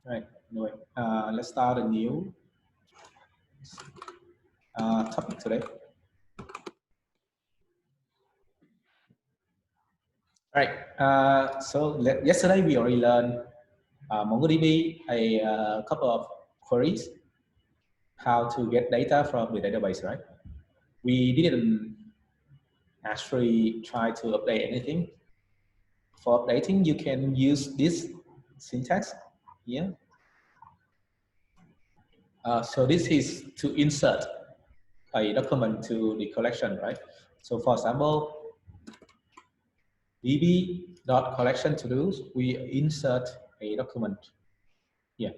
Right. Anyway, let's start a new topic today. All right. Yesterday we already learned MongoDB, a couple of queries, how to get data from the database, right? We didn't actually try to update anything. For updating, you can use this syntax here. So this is to insert a document to the collection, right? So for example, db.collection to do, we insert a document here.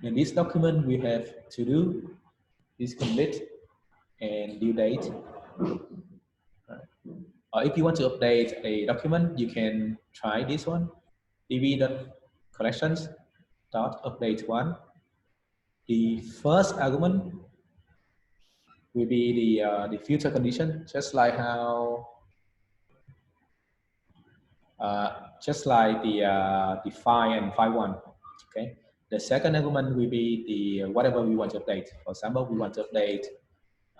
In this document, we have to do this commit and due date. Or if you want to update a document, you can try this one, db.collections.update one. The first argument will be the future condition, just like how the file and file one. Okay. The second argument will be the whatever we want to update. For example, we want to update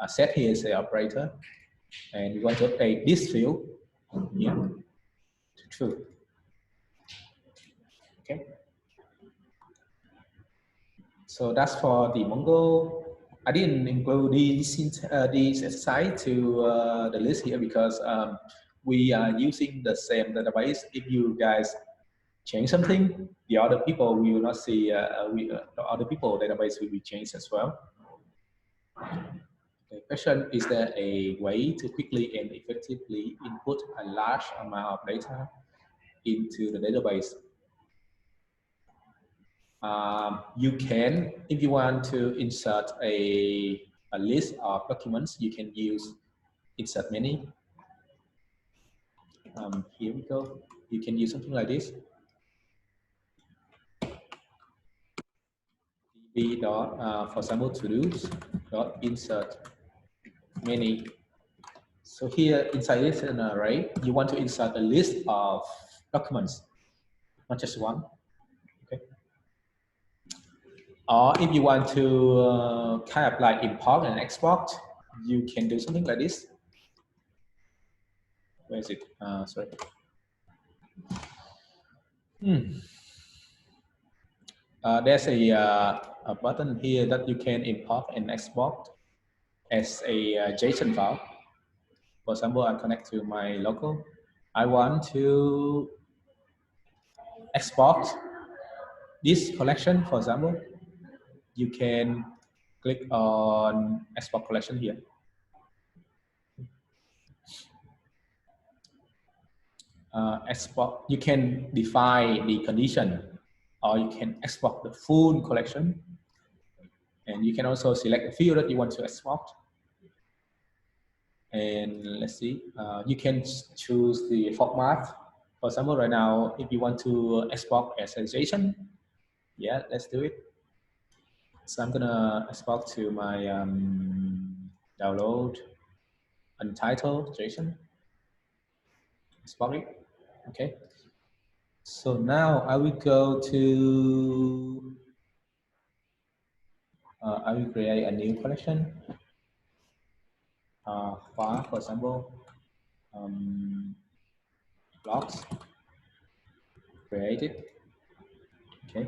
set here is the operator, and we want to update this field here to true. Okay. So that's for the Mongo. I didn't include these exercise to the list here because we are using the same database. If you guys change something, the other people will not see. The other people database will be changed as well. The question is: there a way to quickly and effectively input a large amount of data into the database? You can, if you want to insert a list of documents, you can use insert many. Here we go. You can use something like this. db dot, for example, to do's dot insert many. So here inside this an array, you want to insert a list of documents, not just one. Okay. Or if you want to kind of like import and export, you can do something like this. Where is it? Sorry. There's a button here that you can import and export as a JSON file. For example, I connect to my local. I want to export this collection, for example. You can click on export collection here. Export, you can define the condition, or you can export the full collection. And you can also select the field that you want to export. And let's see, you can choose the format. For example, right now, if you want to export as a JSON, yeah, let's do it. So I'm gonna export to my download untitled JSON. Export it. Okay. So now I will go to, I will create a new collection. File, for example, blocks, create it. Okay.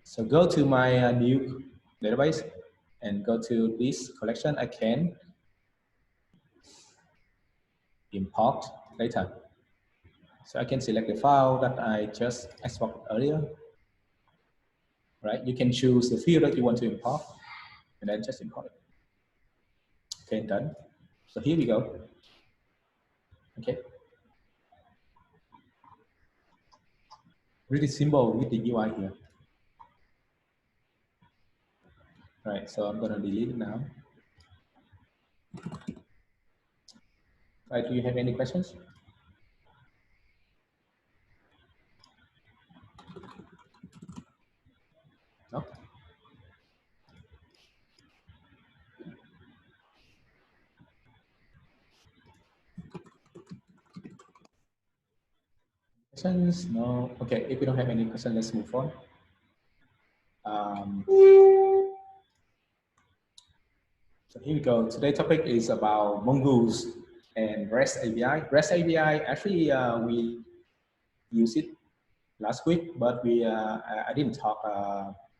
So go to my new database and go to this collection. I can import data. So I can select the file that I just exported earlier. Right? You can choose the field that you want to import and then just import it. Okay, done. So here we go. Okay. Really simple with the UI here. Right, so I'm gonna delete it now. Right, do you have any questions? No? Questions? No. Okay, if you don't have any questions, let's move on. Um, so here we go. Today's topic is about Mongoose and REST API. REST API, actually, we used it last week, but I didn't talk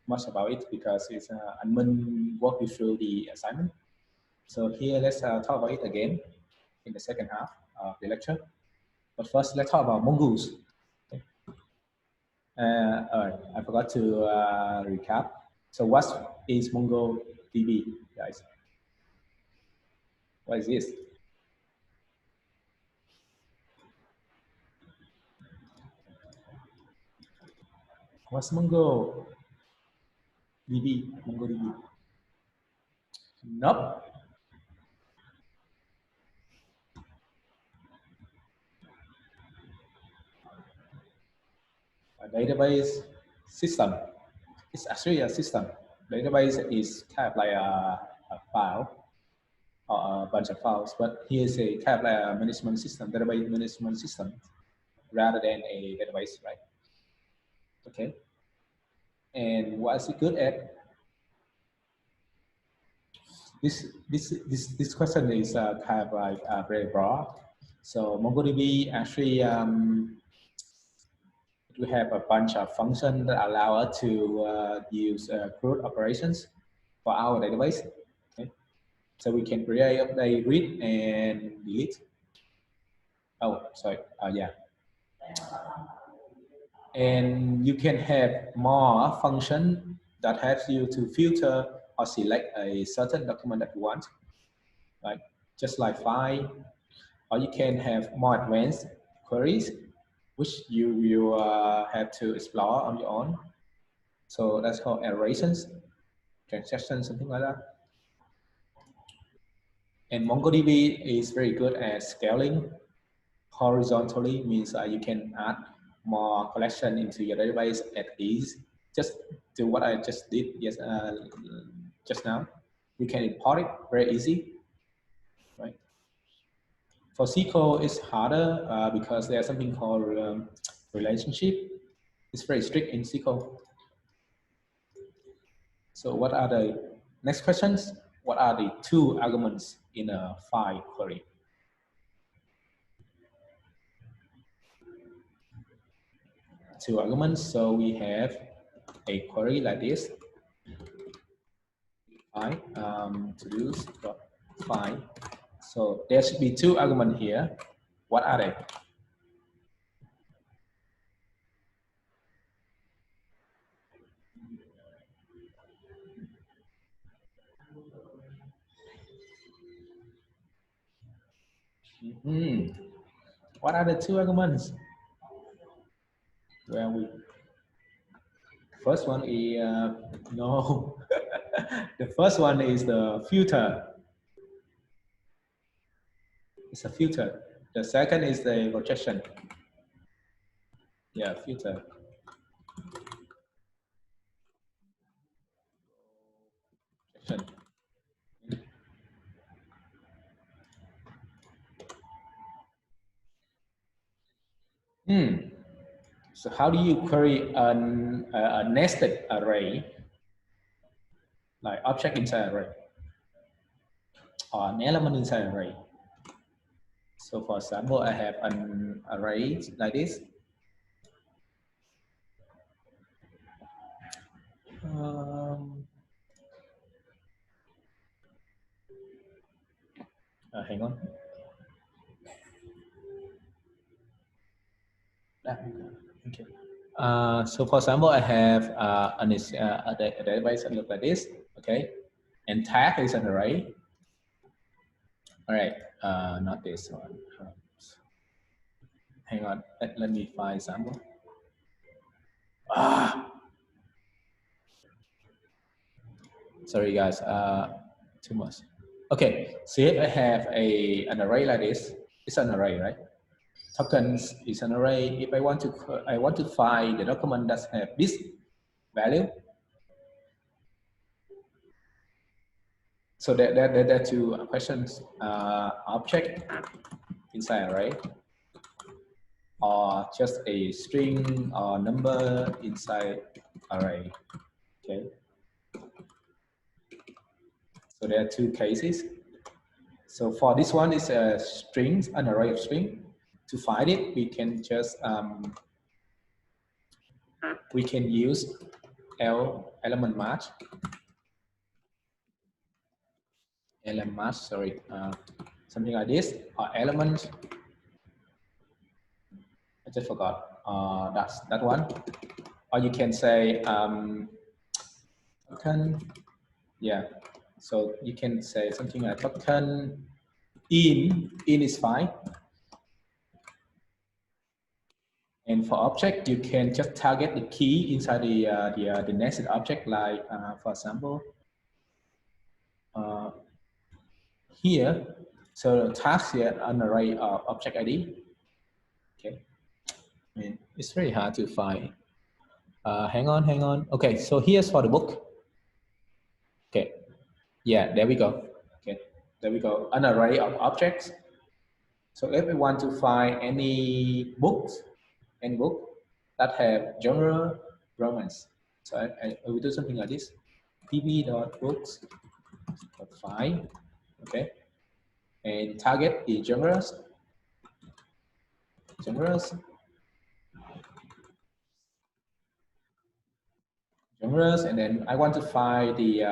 much about it because it's admin walk you through the assignment. So here, let's talk about it again in the second half of the lecture. But first, let's talk about Mongoose. Okay. All right, I forgot to recap. So what is MongoDB, guys? What is this? What's MongoDB? MongoDB. Nope. A database system. It's actually a system. Database is kind of like a file or a bunch of files, but here's a kind of like a management system, database management system, rather than a database, right? Okay. And what's it good at? This question is kind of like very broad. So MongoDB actually we have a bunch of functions that allow us to use CRUD operations for our database. Okay. So we can create, update, read, and delete. Oh, sorry. Yeah. And you can have more function that helps you to filter or select a certain document that you want, right? Just like file, or you can have more advanced queries, which you will have to explore on your own. So that's called iterations, transactions, something like that. And MongoDB is very good at scaling horizontally, means you can add more collection into your database at ease. Just do what I just did just now. You can import it very easy, right? For SQL, it's harder because there's something called relationship. It's very strict in SQL. So what are the next questions? What are the two arguments in a file query? Two arguments. So we have a query like this. File to-dos dot file. So there should be two arguments here. What are they? What are the two arguments? Where we? First one is no. The first one is the filter. It's a filter. The second is the projection. Yeah, filter. Projection. So how do you query a nested array, like object inside array, or an element inside array? So for example, I have an array like this. Hang on. Okay. So for example, I have a database that looks like this, okay? And tag is an array. All right, not this one. Hang on, let me find sample. Sorry guys, too much. Okay, so if I have an array like this, it's an array, right? Tokens is an array. If I want to find the document that have this value. So there are two questions: object inside array, or just a string or number inside array. Okay. So there are two cases. So for this one, it's a string, an array of string. To find it, we can just we can use element match, sorry, something like this, or element. I just forgot. That's that one. Or you can say token. Yeah. So you can say something like token in is fine. And for object, you can just target the key inside the nested object, like for example here. So task here an array of object ID. Okay, I mean, it's very hard to find. Hang on. Okay, so here's for the book. Okay, yeah, there we go. Okay, there we go. An array of objects. So if we want to find any books, any book that have genre romance, so I will do something like this: pb.books.find. Okay, and target the genres, and then I want to find the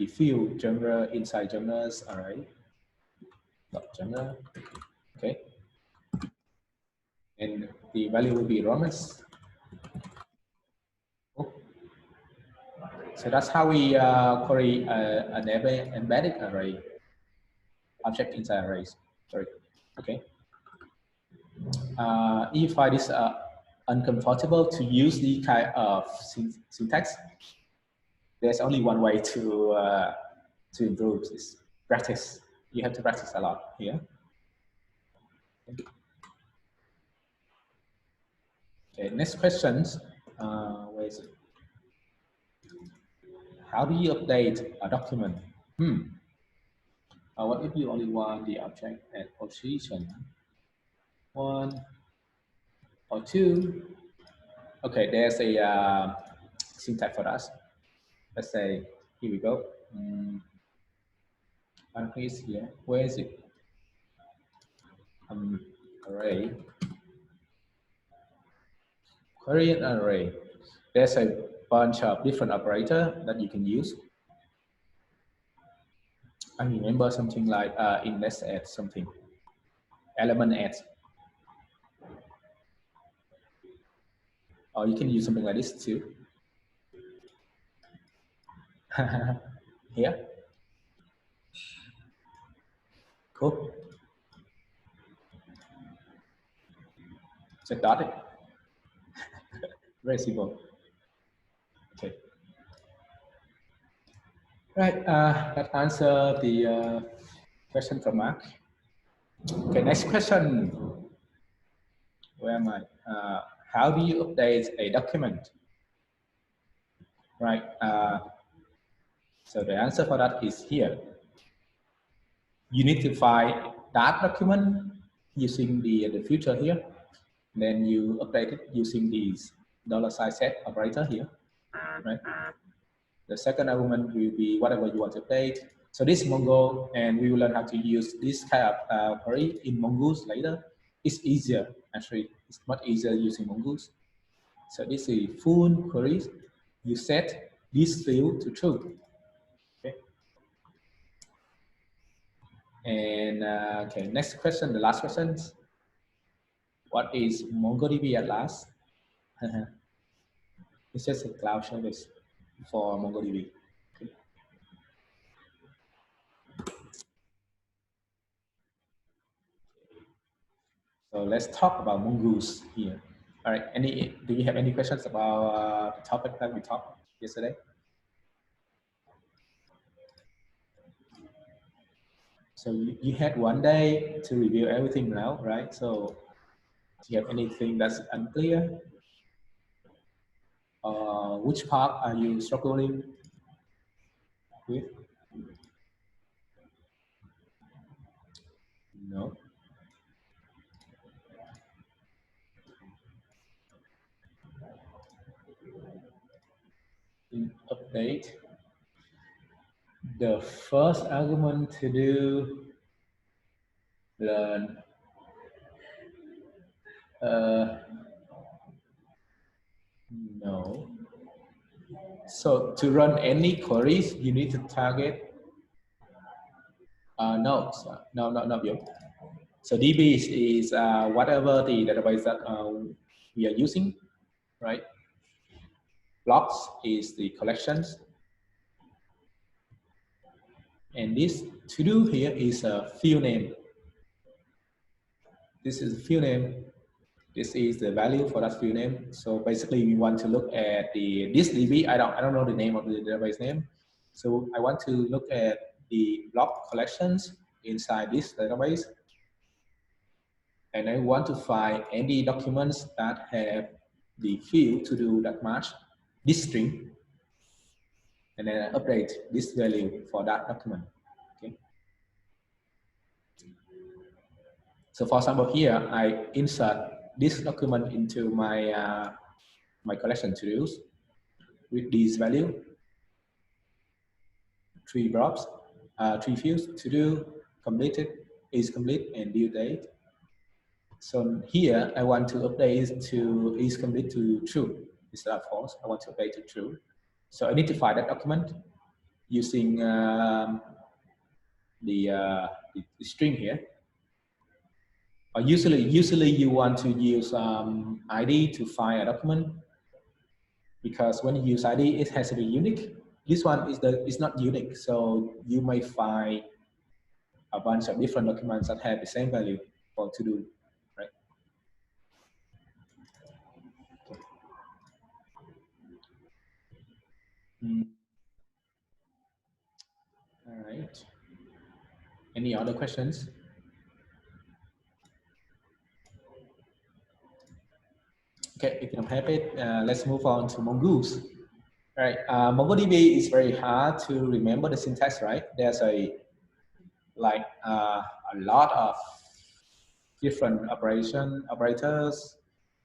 field genre inside genres. All right, dot genre. Okay, and the value will be romance. Oh. So that's how we query an embedded array, object inside arrays. Sorry. Okay. If I is uncomfortable to use the kind of syntax, there's only one way to improve this: practice. You have to practice a lot here. Okay, next questions. Where is it? How do you update a document? What if you only want the object at position 1 or 2? Okay, there's a syntax for us. Let's say, here we go. One place here. Where is it? Array. Query an array. There's a bunch of different operator that you can use. I remember something like index add something, element add. Or you can use something like this too. Here. Cool. Just dot it. Very simple. Okay. Right. That answer the question from Mark. Okay. Next question. Where am I? How do you update a document? Right. So the answer for that is here. You need to find that document using the filter here. Then you update it using these $set operator here. Right. The second argument will be whatever you want to update. So this is Mongo, and we will learn how to use this kind of query in Mongoose later. It's easier, actually. It's much easier using Mongoose. So this is full queries. You set this field to true. Okay. And okay, next question, the last question. What is MongoDB at last? It's just a cloud service for MongoDB. Okay. So let's talk about Mongoose here. All right. Do you have any questions about the topic that we talked yesterday? So you had one day to review everything now, right? So do you have anything that's unclear? Which part are you struggling with? No. Update. The first argument to do learn no. So to run any queries, you need to target nodes. No, not you. So DB is whatever the database that we are using, right? Blocks is the collections. And this to do here is a field name. This is the field name. This is the value for that field name. So basically we want to look at this DB. I don't know the name of the database name. So I want to look at the block collections inside this database. And I want to find any documents that have the field to do that match this string. And then I update this value for that document. Okay. So for example, here I insert this document into my my collection to dos with this value, 3 blobs, 3 fields: to do, completed, is complete, and due date. So here I want to update to is complete to true instead of false. I want to update to true. So I identify that document using the string here. Usually you want to use ID to find a document, because when you use ID, it has to be unique. This one is not unique, so you may find a bunch of different documents that have the same value for to do, right? Okay. All right. Any other questions? Okay, if you don't have it, let's move on to Mongoose. All right, MongoDB is very hard to remember the syntax, right? There's a lot of different operators,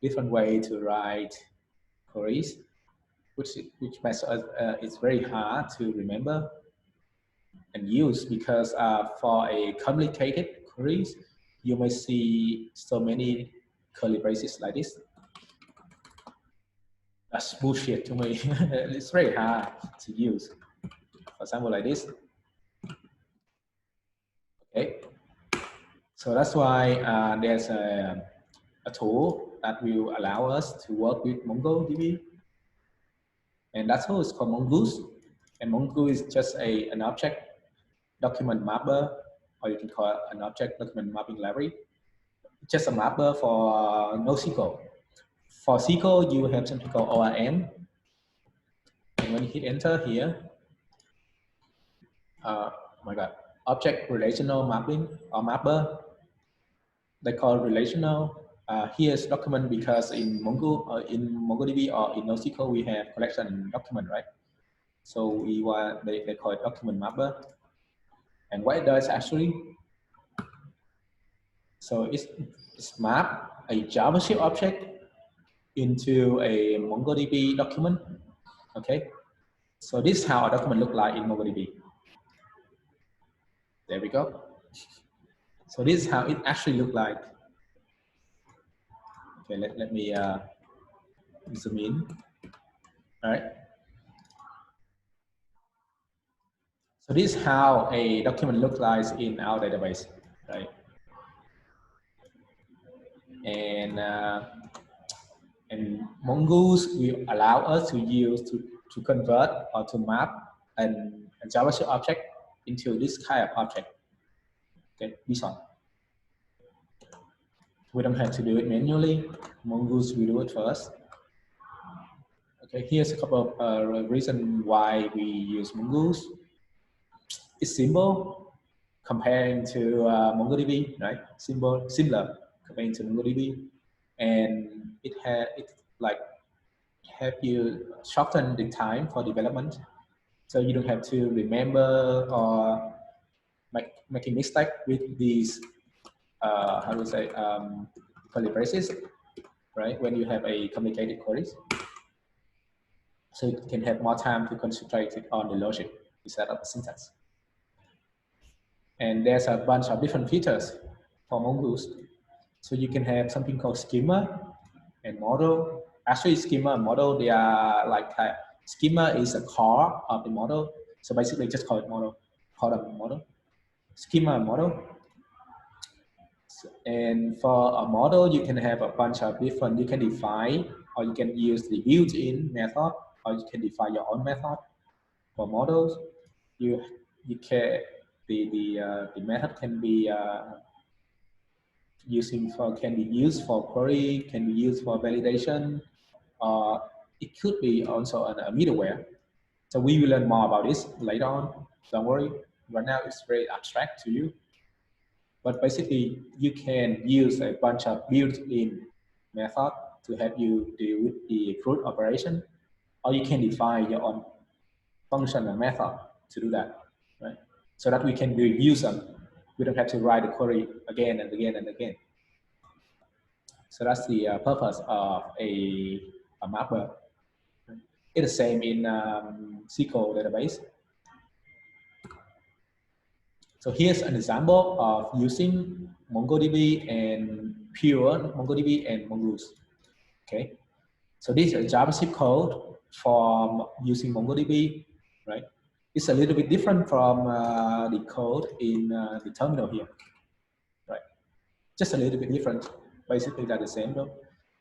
different way to write queries, which makes it's very hard to remember and use, because for a complicated queries, you may see so many curly braces like this. That's bullshit to me. It's very hard to use. For example, like this. Okay. So that's why there's a tool that will allow us to work with MongoDB. And that tool is called Mongoose. And Mongoose is just an object document mapper, or you can call it an object document mapping library. It's just a mapper for NoSQL. For SQL, you have something called ORM. And when you hit enter here, oh my God, object relational mapping or mapper, they call relational. Here's document, because in MongoDB or in NoSQL we have collection document, right? So they call it document mapper. And what it does actually, so it's map a JavaScript object into a MongoDB document. Okay, so this is how a document look like in MongoDB. There we go. So this is how it actually look like. Okay, let me zoom in. All right. So this is how a document looks like in our database, right? And Mongoose will allow us to use to convert or to map a JavaScript object into this kind of object. Okay, this one. We don't have to do it manually. Mongoose will do it first. Okay, here's a couple of reasons why we use Mongoose. It's simple comparing to MongoDB, right? Similar comparing to MongoDB, and it like help you shorten the time for development, so you don't have to remember or making mistake with these how do you say curly braces, right? When you have a complicated queries, so you can have more time to concentrate on the logic instead of the syntax. And there's a bunch of different features for Mongoose. So you can have something called schema and model. Actually, schema and model, they are like schema is a core of the model. So basically, just call it model, call it model. Schema and model. And for a model, you can have a bunch of different, you can define, or you can use the built-in method, or you can define your own method. For models, you can, the method can be can be used for query, can be used for validation, or it could be also a middleware. So we will learn more about this later on. Don't worry. Right now it's very abstract to you. But basically, you can use a bunch of built-in method to help you deal with the CRUD operation, or you can define your own function and method to do that, right? So that we can reuse them. We don't have to write the query again and again and again. So that's the purpose of a mapper. It's the same in SQL database. So here's an example of using MongoDB and pure MongoDB and Mongoose. Okay, so this is a JavaScript code for using MongoDB, right? It's a little bit different from the code in the terminal here, right? Just a little bit different. Basically, they're the same though.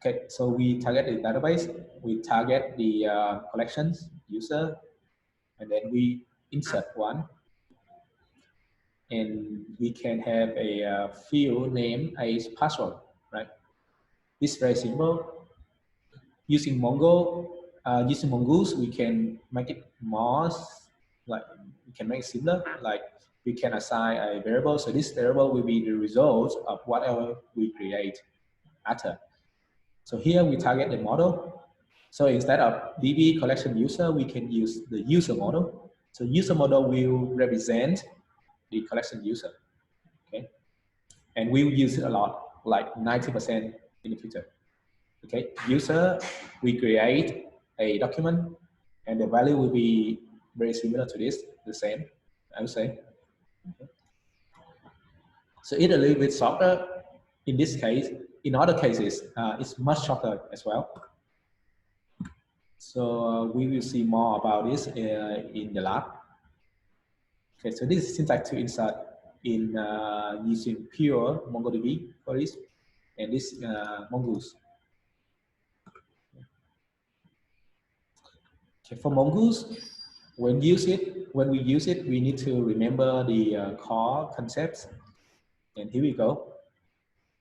Okay, so we target the database, we target the collections user, and then we insert one, and we can have a field name as password, right? This is very simple. Using using Mongoose, we can make it more, like we can make it simpler. Like we can assign a variable. So this variable will be the result of whatever we create after. So here we target the model. So instead of DB collection user, we can use the user model. So user model will represent the collection user, okay? And we will use it a lot, like 90% in the future. Okay, user, we create a document, and the value will be very similar to this, the same, I would say. Okay. So it's a little bit shorter in this case. In other cases, it's much shorter as well. So we will see more about this in the lab. Okay, so this is syntax to insert in using pure MongoDB queries, and this Mongoose. Okay, for Mongoose, when we use it, we need to remember the core concepts. And here we go.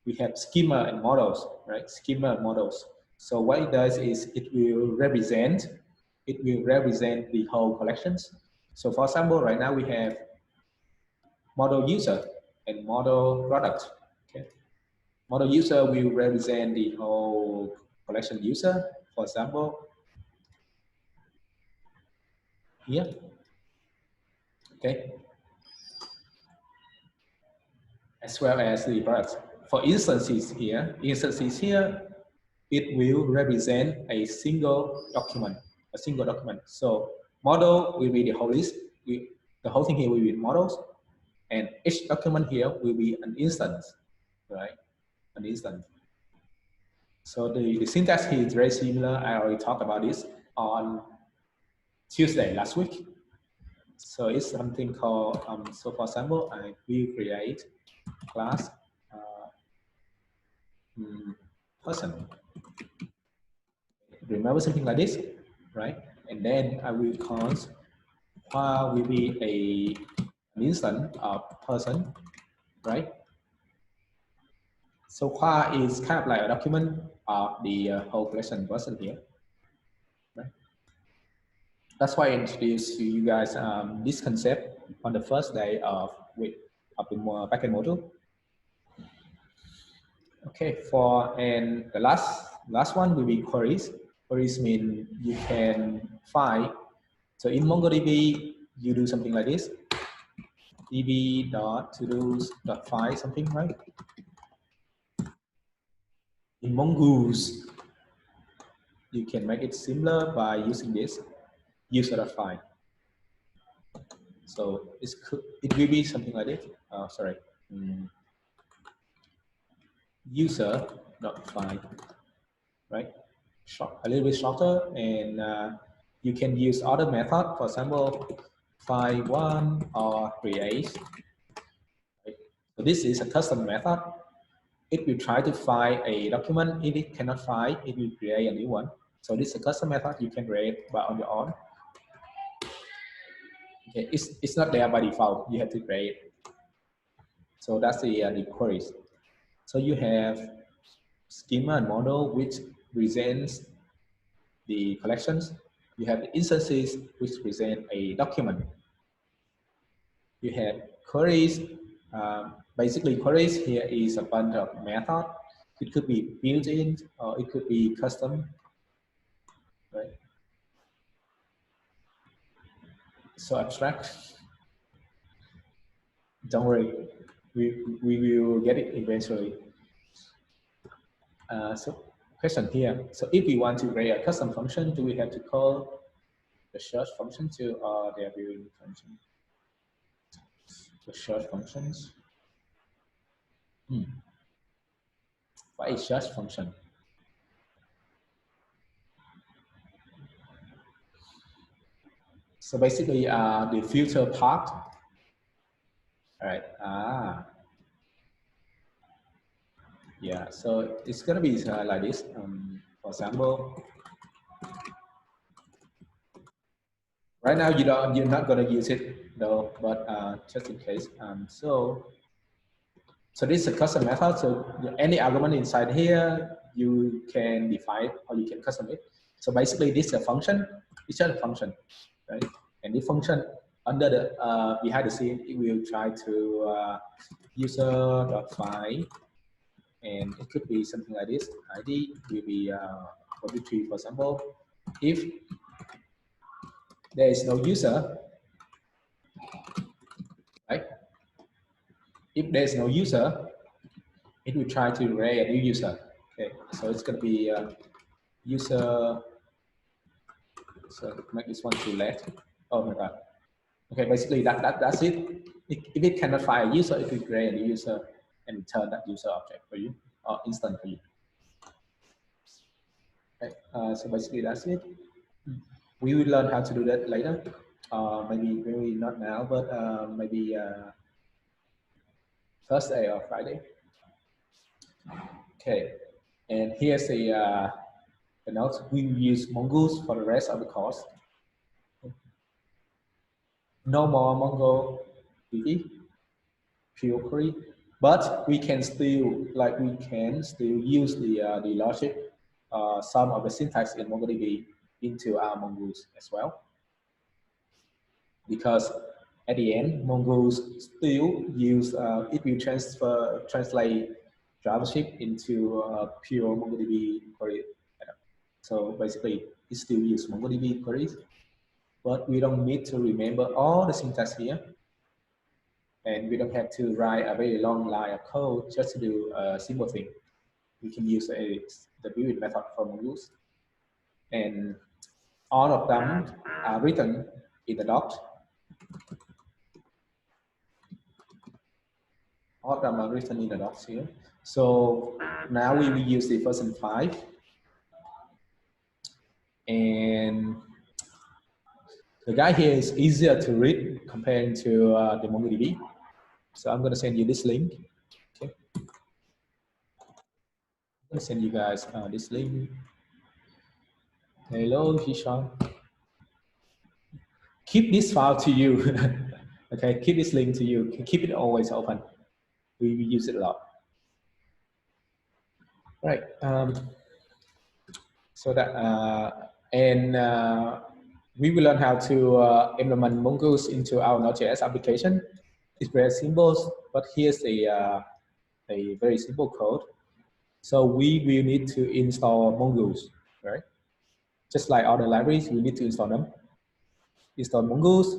We have schema and models, right? Schema and models. So what it does is it will represent the whole collections. So for example, right now we have model user and model product. Okay. Model user will represent the whole collection user. For example, here. Okay. As well as the product. For instances here, it will represent a single document, So model will be the whole list. The whole thing here will be models, and each document here will be an instance, right? An instance. So the syntax here is very similar. I already talked about this on Tuesday last week. So it's something called, so for example, I will create class person. Remember something like this, right? And then I will cause will be an instance of person, right? So is kind of like a document of the whole collection person here, right? That's why I introduced to you guys this concept on the first day of the backend module. Okay, and the last one will be queries. Queries mean you can find. So in MongoDB, you do something like this: db.todos.find something, right? In Mongoose, you can make it similar by using this user.find. So it will be something like this. Sorry, user dot file, right? Short, a little bit shorter, and you can use other method. For example, file one or create. Right? So this is a custom method. It will try to find a document. If it cannot find, it will create a new one. So this is a custom method you can create by on your own. Okay, it's not there by default. You have to create. So that's the queries. So you have schema and model, which presents the collections. You have the instances, which present a document. You have queries. Basically, queries here is a bunch of methods. It could be built-in or it could be custom, right? So abstract. Don't worry, we will get it eventually. So question here. So if we want to create a custom function, do we have to call the search function to their built-in function? The search functions. What is search function? So basically, the filter part. All right. Yeah. So it's gonna be like this. For example, right now you're not gonna use it though, but just in case. So this is a custom method. So any argument inside here you can define or you can custom it. So basically, this is a function. It's just a function, right? And the function under the behind the scene, it will try to user.find, and it could be something like this. ID will be 43, for example. If there is no user, right? If there is no user, it will try to create a new user. Okay, so it's going to be user. So make this one to left. Oh my god. Okay, basically that's it. If it cannot find a user, it will create a new user and return that user object for you or instant for you. Okay, so basically that's it. We will learn how to do that later. Maybe not now, but maybe Thursday or Friday. Okay, and here's the notes. We will use Mongoose for the rest of the course. No more MongoDB, pure query, but we can still use the logic, some of the syntax in MongoDB into our Mongoose as well, because at the end Mongoose still use it will translate JavaScript into pure MongoDB query. So basically, it still use MongoDB queries, but we don't need to remember all the syntax here. And we don't have to write a very long line of code just to do a simple thing. We can use the built-in method for Mongoose. And all of them are written in the docs. All of them are written in the docs here. So now we will use the version 5. And the guy here is easier to read compared to the MongoDB. So I'm going to send you this link. Okay. I'm going to send you guys this link. Hello, Hisham. Keep this file to you. Okay, keep this link to you. Keep it always open. We use it a lot. Right. So that we will learn how to implement Mongoose into our Node.js application. It's very simple, but here's a very simple code. So we will need to install Mongoose, right? Just like other libraries, we need to install them. Install Mongoose,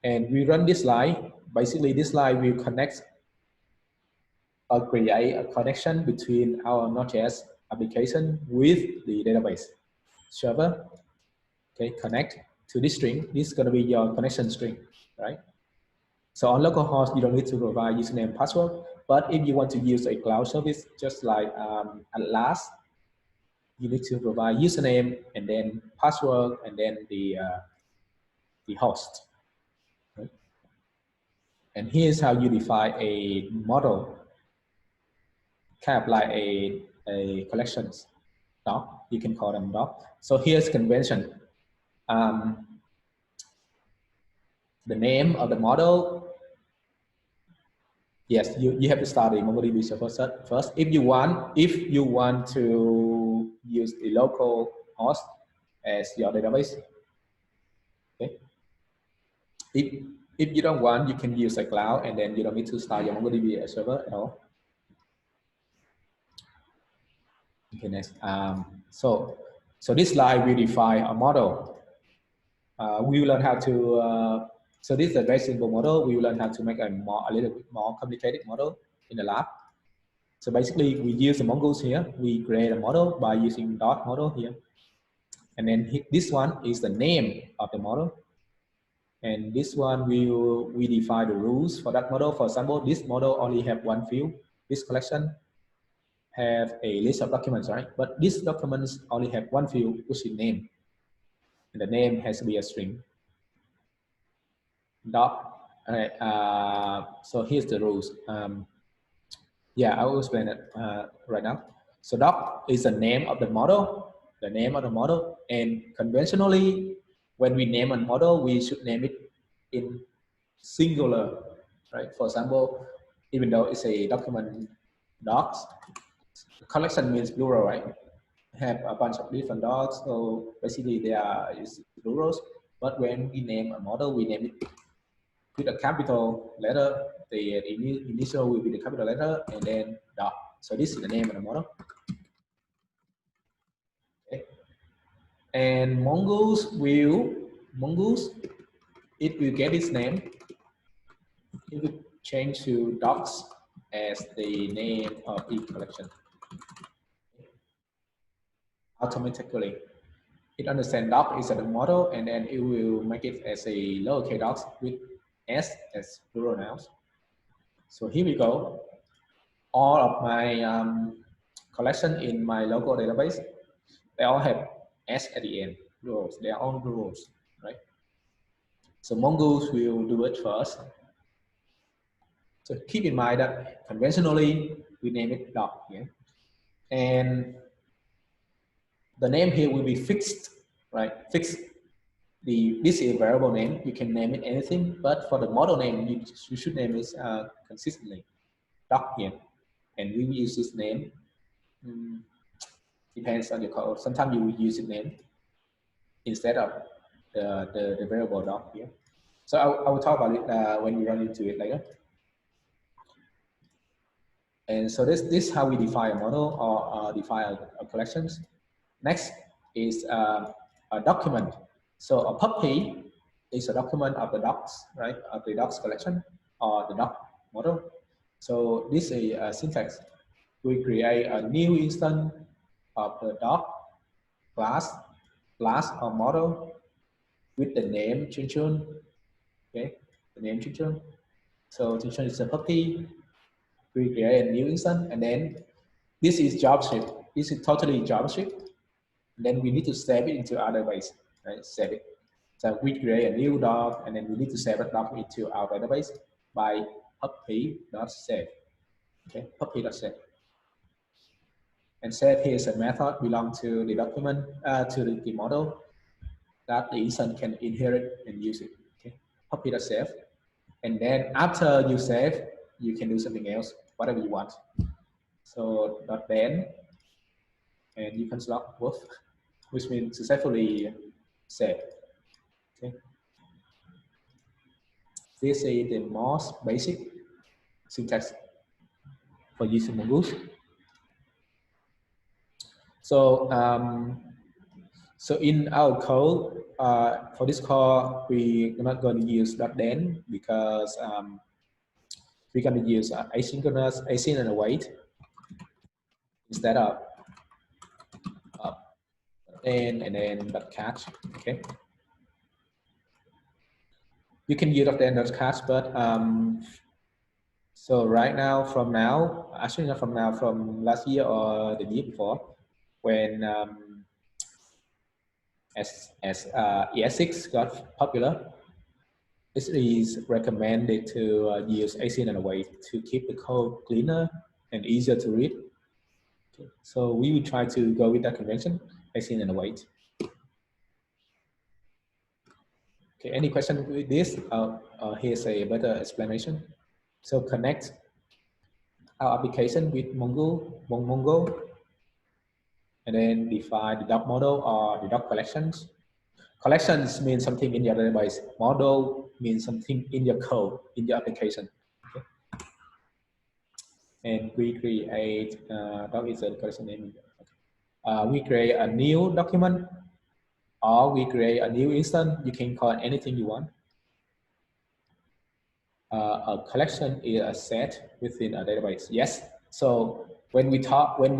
and we run this line. Basically, this line will connect or create a connection between our Node.js application with the database server. Okay, connect. to this string. This is going to be your connection string, right? So on localhost, you don't need to provide username and password. But if you want to use a cloud service, just like Atlas, you need to provide username and then password and then the host. Right? And here's how you define a model, kind of like a collections doc. You can call them doc. So here's convention. The name of the model. Yes, you have to start the MongoDB server first. If you want to use the local host as your database, okay. If you don't want, you can use a cloud, and then you don't need to start your MongoDB server at all. Okay, next. So this slide we define a model. We will learn how to. So this is a very simple model. We will learn how to make a little bit more complicated model in the lab. So basically, we use the Mongose here. We create a model by using dot model here. And then this one is the name of the model. And this one we define the rules for that model. For example, this model only have one field. This collection have a list of documents, right? But these documents only have one field, which is name. And the name has to be a string. Dot. All right. So here's the rules. Yeah, I will explain it right now. So doc is the name of the model, and conventionally, when we name a model, we should name it in singular, right? For example, even though it's a document docs, collection means plural, right? Have a bunch of different docs, so basically they are plurals. But when we name a model, we name it with a capital letter. The initial will be the capital letter and then dot. So this is the name of the model. Okay. And Mongose, it will get its name. It will change to docs as the name of the collection. Automatically, it understands doc is a model, and then it will make it as a lowercase docs with s as plural nouns. So here we go. All of my collection in my local database, they all have s at the end. Rules. They are all rules, right? So Mongose will do it first. So keep in mind that conventionally we name it doc here, and the name here will be fixed, right? Fixed. This is a variable name. You can name it anything, but for the model name, you should name it consistently. Doc here, and we will use this name. Depends on your code. Sometimes you will use the name instead of the variable doc here. So I will talk about it when we run into it later. And so this is how we define a model or define a collections. Next is a document. So a puppy is a document of the docs, right? Of the docs collection or the doc model. So this is a syntax. We create a new instance of the doc class or model with the name Chunchun. Okay, the name Chunchun. So Chunchun is a puppy. We create a new instance, and then this is JavaScript. This is totally JavaScript. And then we need to save it into our database, right? Save it. So we create a new doc, and then we need to save that doc into our database by puppy.save. Okay, puppy.save. And save here is a method belong to the document, to the model that the instance can inherit and use it. Okay, puppy.save. And then after you save, you can do something else, whatever you want. So .then, and you can select both, which means successfully saved. Okay. This is the most basic syntax for using Mongose. So so in our code for this call, we're not going to use .then because we're going to use asynchronous async and await instead of and then catch. Okay. You can use of the Android cards, but so right now, from now, actually not from now, from last year or the year before, when as ES6 got popular, it is recommended to use async and await to keep the code cleaner and easier to read. Okay. So we will try to go with that convention, async and await. Okay, any question with this? Here's a better explanation. So connect our application with Mongo, and then define the doc model or the doc collections. Collections mean something in your database. Model means something in your code, in your application. Okay. And we create, doc is the collection name. We create a new document, or we create a new instance. You can call it anything you want. A collection is a set within a database. Yes. So when we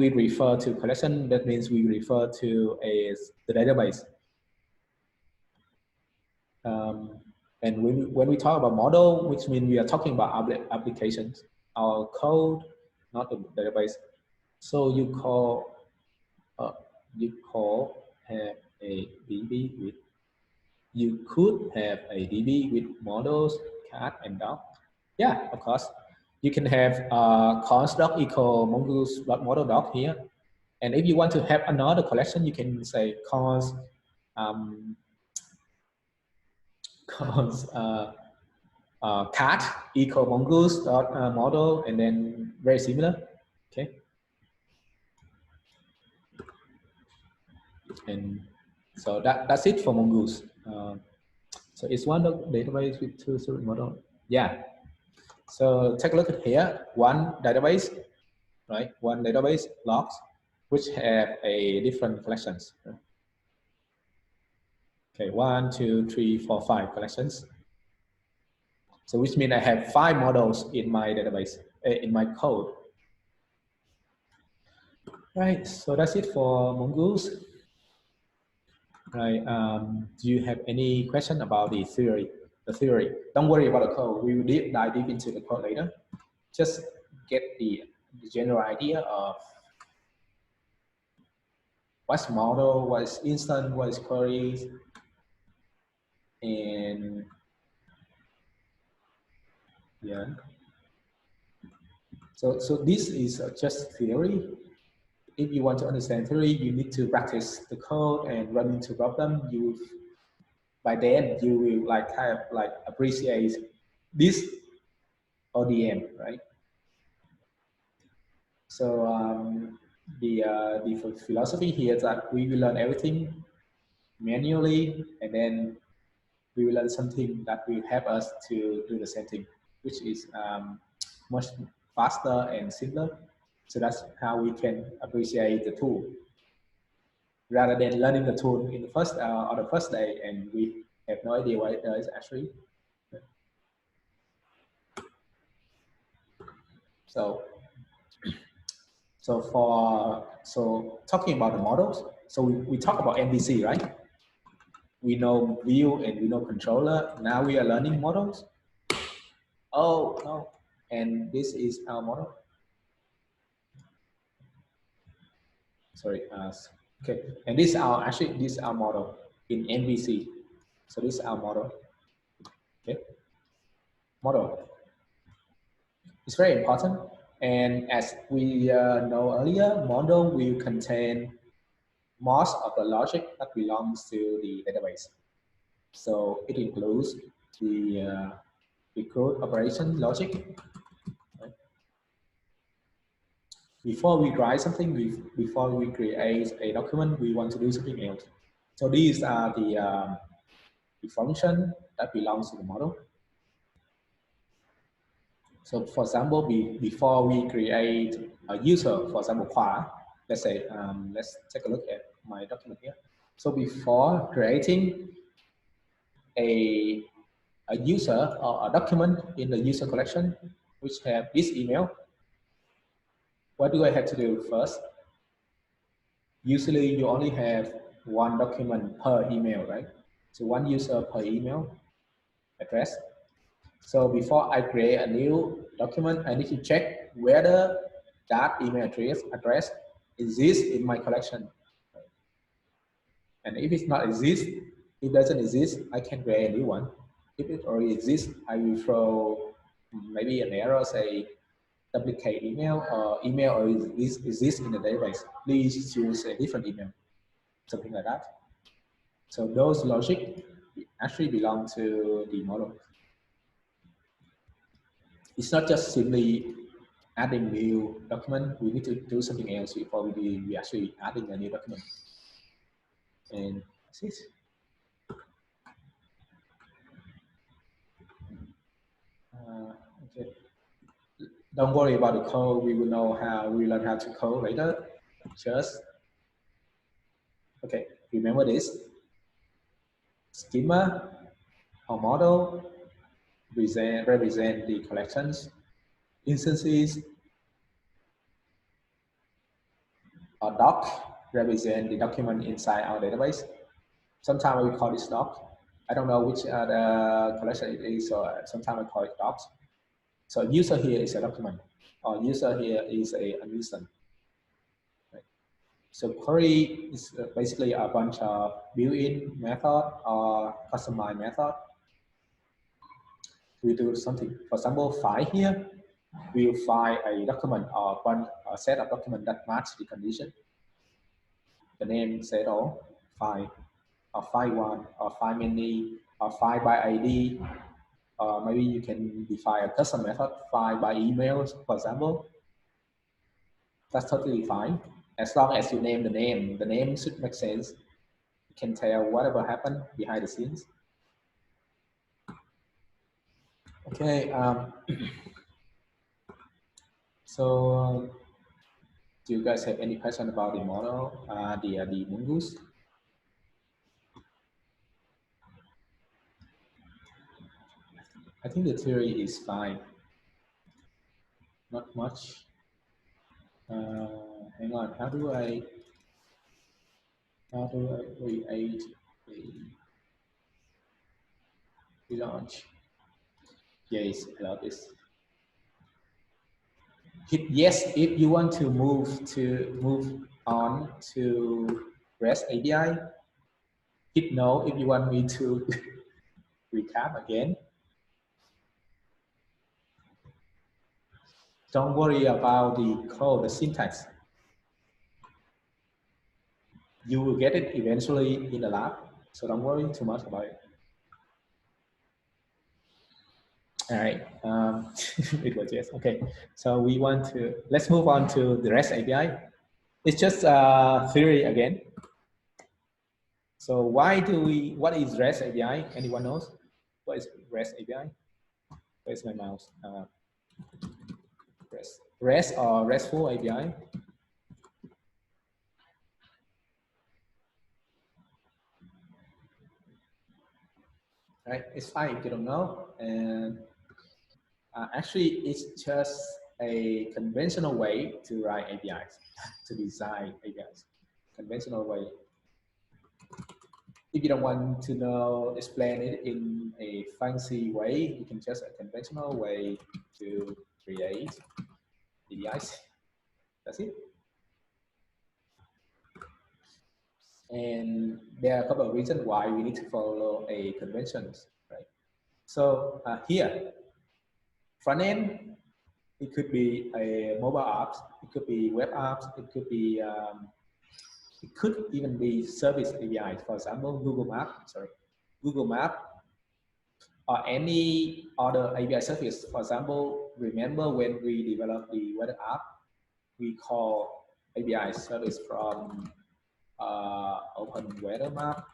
refer to collection, that means we refer to the database. And when we talk about model, which means we are talking about applications, our code, not the database. So you have a DB with, you could have a DB with models, cat and dog. Yeah, of course. You can have const doc equal mongoose model doc here. And if you want to have another collection, you can say const cat equal mongoose dot model, and then very similar. Okay. And so that's it for mongoose. So it's one database with two separate model. Yeah. So take a look at here. One database, right? One database logs, which have a different collections. Okay, 1, 2, 3, 4, 5 collections. So which means I have 5 models in my database, in my code. Right, so that's it for Mongoose. Right, do you have any question about the theory? The theory. Don't worry about the code. We will dive deep into the code later. Just get the general idea of what's model, what is instance, what is queries, and yeah. So this is just theory. If you want to understand theory, you need to practice the code and run into problem. By then you will appreciate this ODM, right? So the philosophy here is that we will learn everything manually, and then we will learn something that will help us to do the same thing, which is much faster and simpler. So that's how we can appreciate the tool, rather than learning the tool in the first day and we have no idea what it does actually. So talking about the models, so we talk about MVC, right? We know view and we know controller. Now we are learning models. Oh no, and this is our model. Sorry, okay, and this is our model in MVC. So this is our model. Okay, model. It's very important. And as we know earlier, model will contain most of the logic that belongs to the database. So it includes the code operation logic. Right? Before we write something, before we create a document, we want to do something else. So these are the function that belongs to the model. So for example, before we create a user, for example, Khoa, let's say, let's take a look at my document here. So before creating a user or a document in the user collection, which have this email, what do I have to do first? Usually you only have one document per email, right? So one user per email. address. So before I create a new document, I need to check whether that email address exists in my collection. And if it's not exist, it doesn't exist, I can create a new one. If it already exists, I will throw maybe an error, say duplicate email or email or exists in the database. Please choose a different email, something like that. So those logic actually belong to the model. It's not just simply adding new document. We need to do something else before we actually adding a new document. And that's it. Okay. Don't worry about the code. We will know how we learn how to code later. Just okay. Remember this schema or model represent the collections, instances, or doc represent the document inside our database. Sometimes we call this doc. I don't know which the collection it is, so sometimes I call it docs. So user here is a document, or user here is an instance. Right? So query is basically a bunch of built-in method or customized method. We do something. For example, file here, we'll find a document or a set of documents that match the condition. The name set all file, or file one, or file many, or file by ID. Maybe you can define a custom method, file by emails, for example. That's totally fine. As long as you name the name should make sense. You can tell whatever happened behind the scenes. Okay. So, do you guys have any question about the model, the Mongose? I think the theory is fine. Not much. Hang on. How do I create a launch? Yes, I love this. Hit yes if you want to move on to REST API. Hit no if you want me to recap again. Don't worry about the code, the syntax. You will get it eventually in the lab, so don't worry too much about it. All right, it was yes. Okay, so let's move on to the REST API. It's just theory again. So what is REST API? Anyone knows? What is REST API? Where's my mouse? REST or RESTful API? Right, it's fine if you don't know. And actually, it's just a conventional way to write APIs, to design APIs. Conventional way. If you don't want to know, explain it in a fancy way, you can just a conventional way to create APIs. That's it. And there are a couple of reasons why we need to follow a conventions, right? So here, front end, it could be a mobile apps, it could be web apps, it could even be service APIs. For example, Google Map, or any other API service. For example, remember when we developed the weather app, we call API service from Open Weather Map,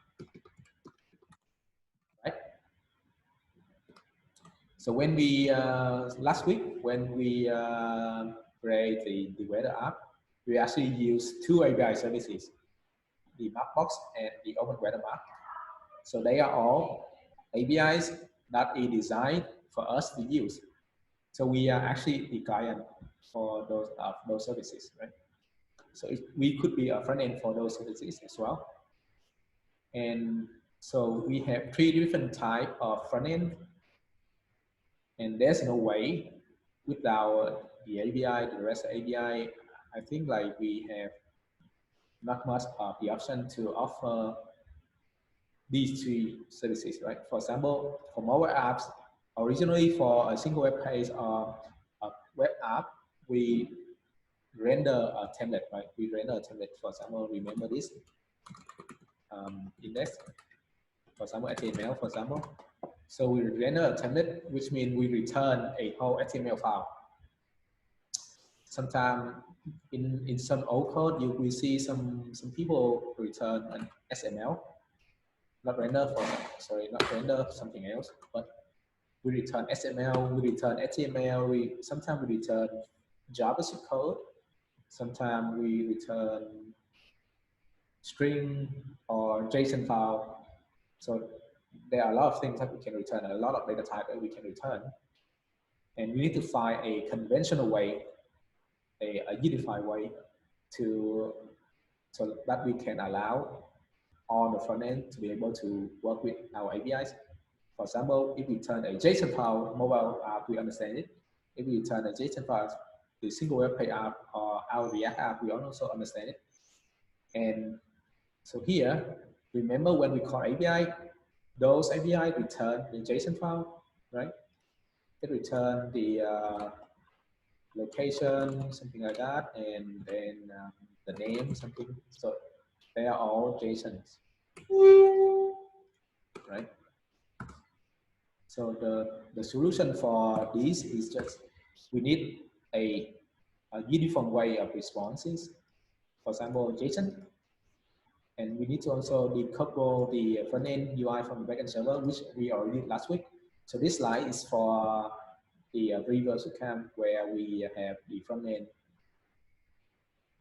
right? So when we last week when we create the weather app, we actually use two API services, the Mapbox and the Open Weather Map. So they are all APIs that is designed for us to use. So we are actually the client for those services, right? So we could be a front end for those services as well. And so we have three different types of front end. And there's no way without the API, the REST API. I think like we have not much of the option to offer these three services, right? For example, for mobile apps, originally for a single web page or a web app, we render a template, right? We render a template. For example, remember this index, for example, HTML, for example. So we render a template, which means we return a whole HTML file. Sometimes in some old code, you will see some people return an XML, not render for, sorry, not render something else, but we return XML, we return HTML, sometimes we return JavaScript code, sometimes we return string or JSON file. So there are a lot of things that we can return, a lot of data type that we can return. And we need to find a conventional way, a unified way to so that we can allow all the front end to be able to work with our APIs. For example, if we turn a JSON file mobile app, we understand it. If we turn a JSON file to single web page app or our React app, we also understand it. And so here, remember when we call API, those API return the JSON file, right? It return the location, something like that, and then the name, something. So they are all JSONs, right? So the solution for this is just we need a uniform way of responses. For example, JSON, and we need to also decouple the front end UI from the backend server, which we already did last week. So this slide is for the reverse camp where we have the front end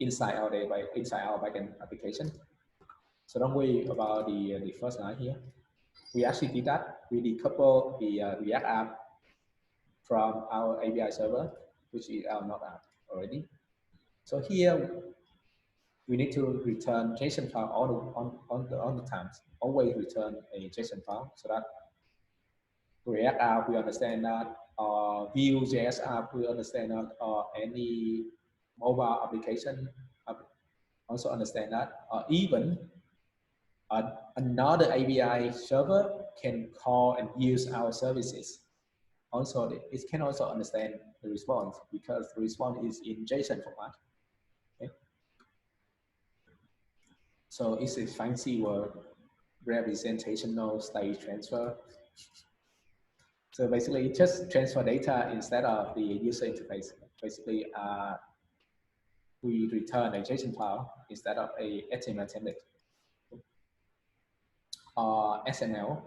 inside our database, inside our backend application. So don't worry about the first line here. We actually did that. We decouple the React app from our API server, which is our Node app already. So here we need to return JSON file all the times. Always return a JSON file so that React app we understand that, or Vue.js app we understand that, or any mobile application also understand that, or even another API server can call and use our services. Also, it can also understand the response because the response is in JSON format. Okay? So it's a fancy word, representational state transfer. So basically, it just transfer data instead of the user interface. Basically, we return a JSON file instead of a HTML template or XML.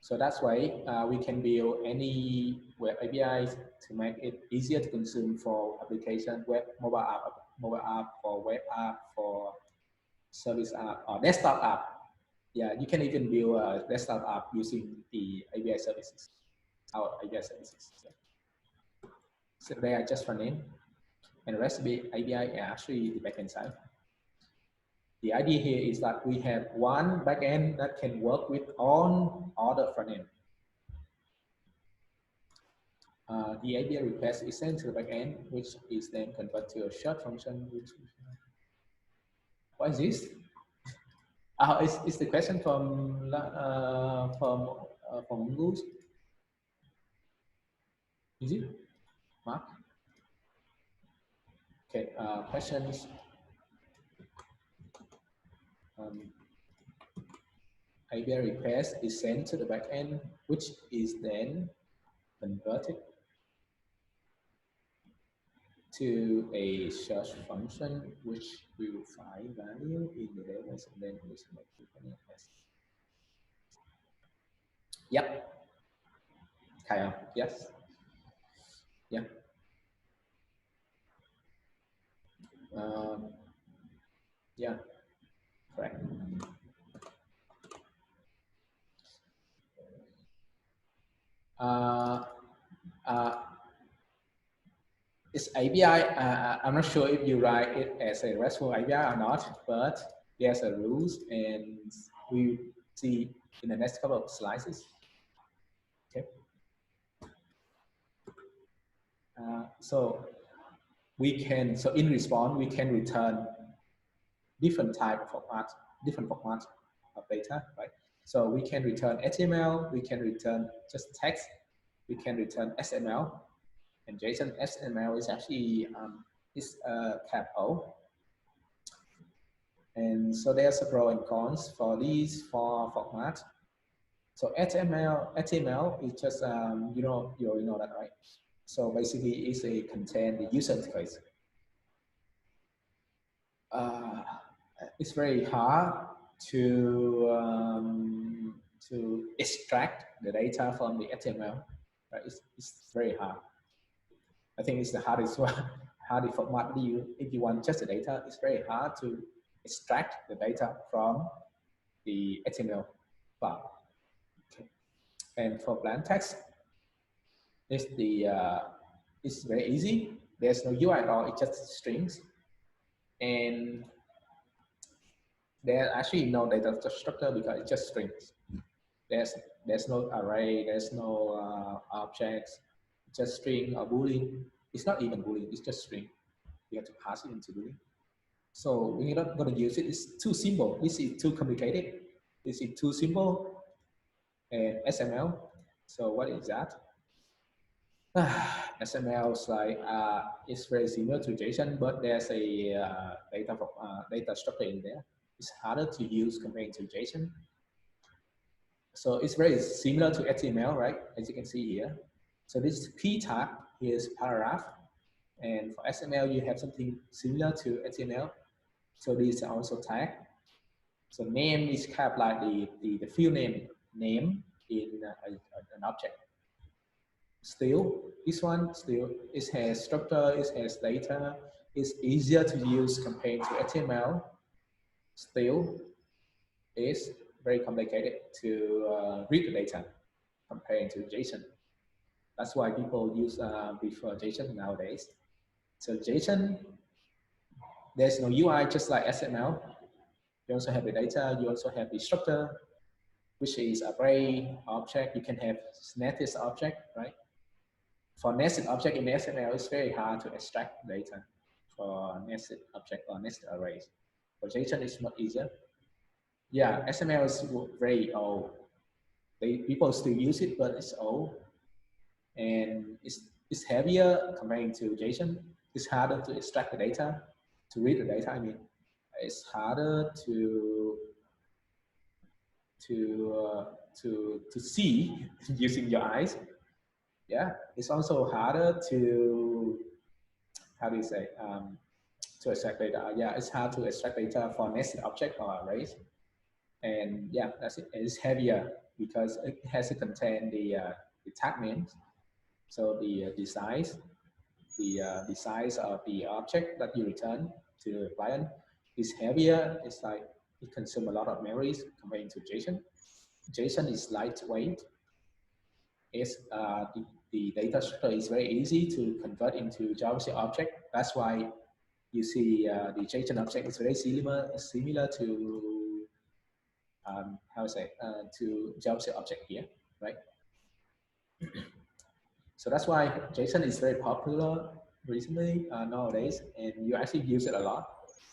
So that's why we can build any web APIs to make it easier to consume for application, web, mobile app, for web app, for service app, or desktop app. Yeah, you can even build a desktop app using the API services, our API services. So they are just front end, and REST API are actually the backend side. The idea here is that we have one backend that can work with all other front end. The API request is sent to the backend, which is then converted to a short function. What is this? It's the question from Mongose. Is it? Mark? Okay, questions. API request is sent to the backend, which is then converted to a search function, which will find value in the database and then we select the test. Yep. Okay. Yes. Yeah. Yeah. Correct. It's API. I'm not sure if you write it as a RESTful API or not, but there's a rules, and we see in the next couple of slides. Okay. So we can, so in response, we can return different type of formats, different formats of data, right? So we can return HTML, we can return just text, we can return XML, and JSON XML is actually is a capital. And so there's a pro and cons for these four formats. So HTML is just you know that, right? So basically, it's a contain the user interface. Uh, it's very hard to extract the data from the HTML. Right? It's very hard. I think it's the hardest one. Hardest format if you want just the data, it's very hard to extract the data from the HTML file. Okay. And for plain text, it's it's very easy. There's no UI at all. It's just strings, and there's actually no data structure because it's just strings. There's there's no array. There's no objects. Just string or boolean. It's not even boolean. It's just string. You have to pass it into boolean. So we're not going to use it. It's too simple. This is too complicated. This is too simple. And XML. So what is that? XML is like it's very similar to JSON, but there's a data structure in there. It's harder to use compared to JSON. So it's very similar to HTML, right? As you can see here. So this key tag is paragraph, and for XML you have something similar to HTML. So these are also tag. So name is kind of like the field name in an object. Still, this one still it has structure, it has data, it's easier to use compared to HTML. Still, it's very complicated to read the data compared to JSON. That's why people use prefer JSON nowadays. So JSON, there's no UI, just like XML. You also have the data, you also have the structure, which is array, object. You can have nested object, right? For nested object in XML, it's very hard to extract data for nested object or nested arrays. For JSON, it's much easier. Yeah, XML is very old. People still use it, but it's old. And it's heavier compared to JSON. It's harder to extract the data, to read the data, I mean. It's harder to see using your eyes. Yeah, it's also harder to, how do you say, to extract data. Yeah, it's hard to extract data for nested object or arrays. And yeah, that's it. It's heavier because it has to contain the tag names. So the size, the size of the object that you return to the client is heavier. It's like it consumes a lot of memories compared to JSON. JSON is lightweight. It's the data structure is very easy to convert into JavaScript object. That's why you see the JSON object is very similar to how to say to JavaScript object here, right? So that's why JSON is very popular recently nowadays, and you actually use it a lot.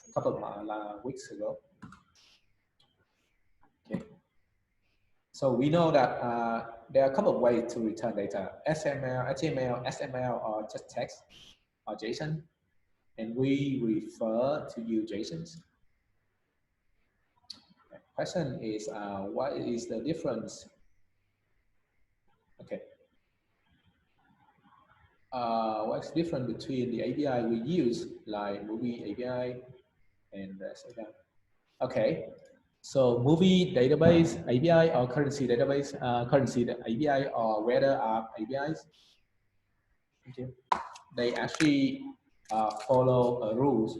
A couple of weeks ago. Okay. So we know that there are a couple of ways to return data: HTML, XML, or just text, or JSON. And we refer to use JSONs. The question is, what is the difference? Okay. What's different between the API we use, like movie API and REST API? Okay. So movie database API or currency database, currency API or weather app APIs. Okay. They actually follow a rules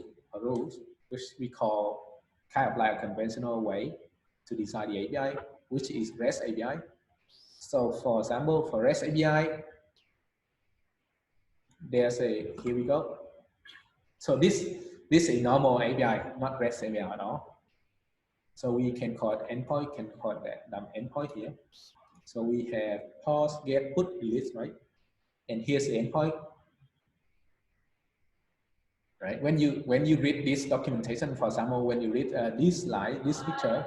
which we call kind of like a conventional way to design the API, which is REST API. So for example, for REST API, there's a, here we go. So this is a normal API, not REST API at all. So we can call it endpoint, can call that endpoint here. So we have pause, get, put, delete, right? And here's the endpoint. right? When you read this documentation, for example, when you read this slide, this picture,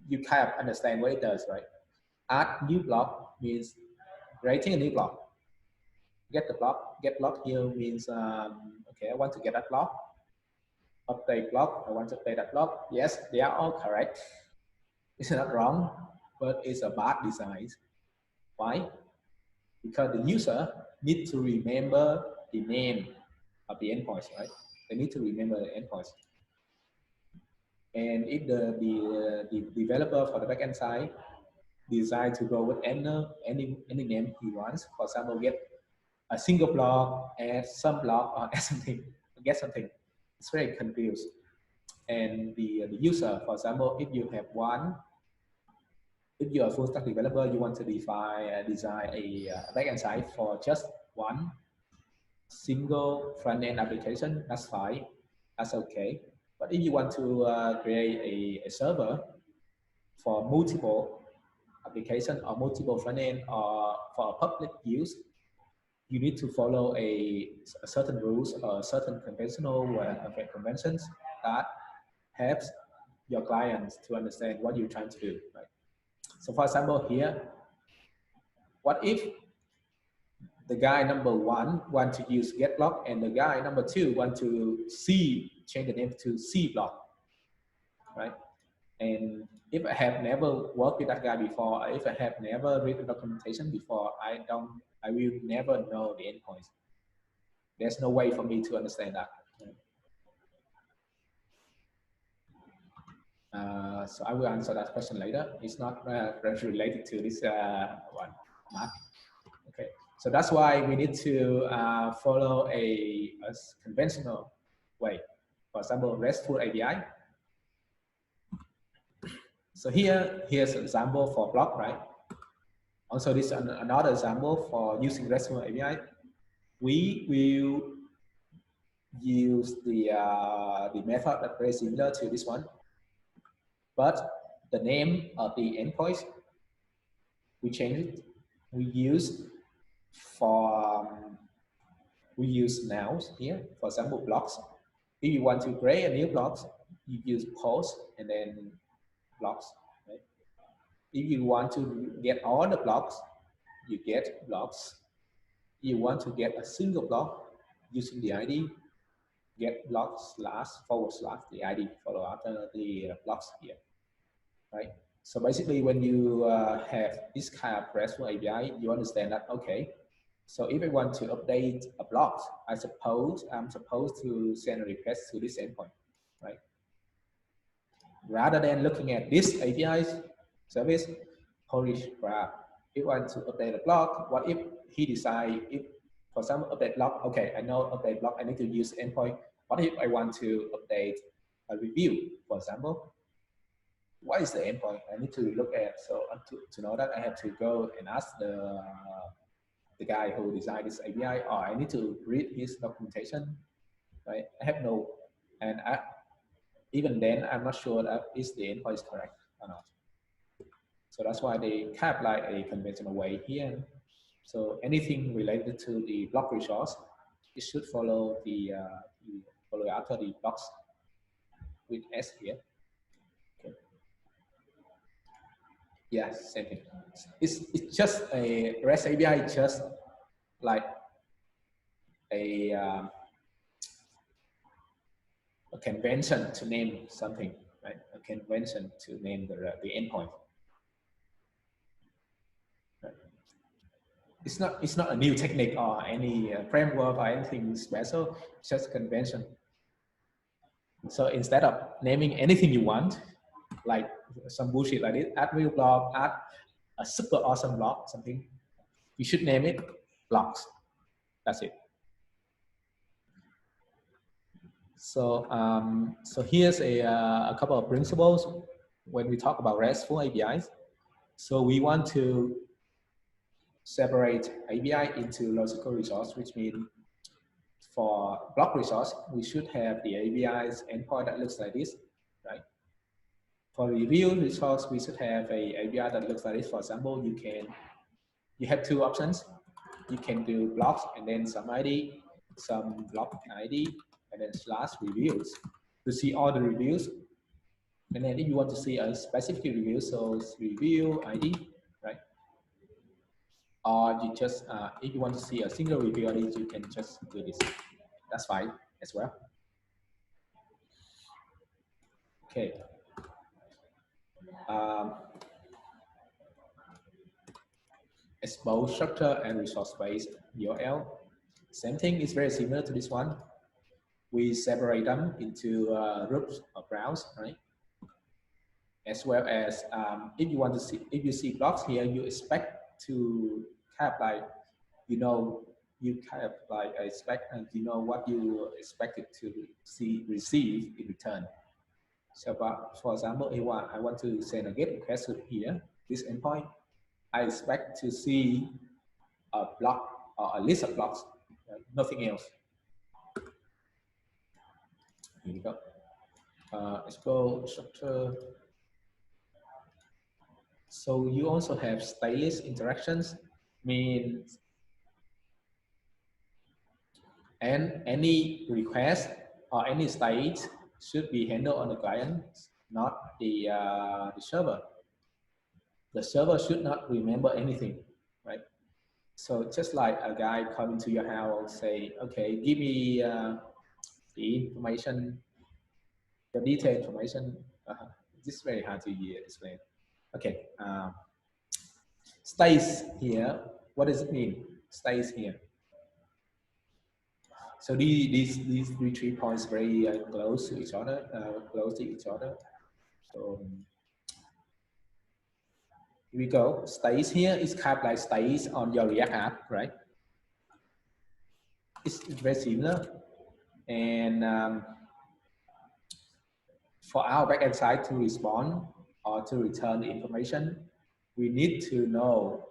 you kind of understand what it does, right? Add new block means creating a new block. Get block here means okay, I want to get that block. Update block, I want to update that block. Yes, they are all correct. It's not wrong, but it's a bad design. Why? Because the user needs to remember the name of the endpoints, right? They need to remember the endpoints. And if the developer for the backend side decide to go with any name he wants, for example, get a single block, add some block, or add something, get something, it's very confused. And the user, for example, if you have one, if you're a full stack developer, you want to design a backend side for just one single front-end application, that's fine, that's okay. But if you want to create a server for multiple application or multiple front-end or for public use, you need to follow a certain rules or certain conventions that helps your clients to understand what you're trying to do. Right? So for example, here, what if the guy number one want to use get block and the guy number two want to change the name to C block, right? And if I have never worked with that guy before, if I have never read the documentation before, I will never know the endpoints. There's no way for me to understand that. So I will answer that question later. It's not related to this one. Okay, so that's why we need to follow a conventional way. For example, RESTful API. So here's an example for block, right? Also, this is another example for using RESTful API. We will use the method that's very similar to this one, but the name of the endpoint we change it. We use nouns here. For example, blocks. If you want to create a new blocks, you use post and then blocks. Right? If you want to get all the blocks, you get blocks. You want to get a single block using the ID, get block / the ID follow after the blocks here, right? So basically, when you have this kind of RESTful API, you understand that, okay, so if I want to update a block, I'm supposed to send a request to this endpoint, right? Rather than looking at this API service, holy crap, if I want to update a block, what if he decide, if for some update block, okay, I know update block, I need to use endpoint. What if I want to update a review, for example? What is the endpoint I need to look at? So to know that, I have to go and ask the guy who designed this API, or I need to read his documentation, right? I have no, and even then, I'm not sure that is the endpoint is correct or not. So that's why they kind of like a conventional way here. So anything related to the block resource, it should follow follow after the blocks with S here. Okay. Yeah, same thing. It's just a REST API, just like a convention to name something, right? A convention to name the endpoint. Right? It's not a new technique or any framework or anything special. It's just a convention. So instead of naming anything you want, like some bullshit like this, add real block, add a super awesome block, something, you should name it blocks. That's it. So so here's a couple of principles when we talk about RESTful APIs. So we want to separate API into logical resource, which means for block resource, we should have the API's endpoint that looks like this, right? For review resource, we should have a API that looks like this. For example, you have two options. You can do blocks and then some ID, some block ID, and then slash reviews to see all the reviews. And then if you want to see a specific review, so it's review ID, right? Or you just, if you want to see a single review ID, you can just do this. That's fine as well. Okay. Expose structure and resource space URL. Same thing is very similar to this one. We separate them into groups or browse, right? As well as if you want to see, if you see blocks here, you expect to have like, you kind of like expect and what you expected to see receive in return. So, for example, if I want to send a GET request to here, this endpoint, I expect to see a block or a list of blocks, right? Nothing else. Here we go. Expose structure. So you also have stylist interactions, means and any request or any state should be handled on the client, not the server. The server should not remember anything, right? So just like a guy coming to your house, say, okay, give me the information, the detailed information. This is very hard to explain. Okay, stays here. What does it mean? Stays here. So these three points very close to each other, So here we go. Stays here is kind of like stays on your React app, right? It's very similar. And for our backend side to respond or to return the information, we need to know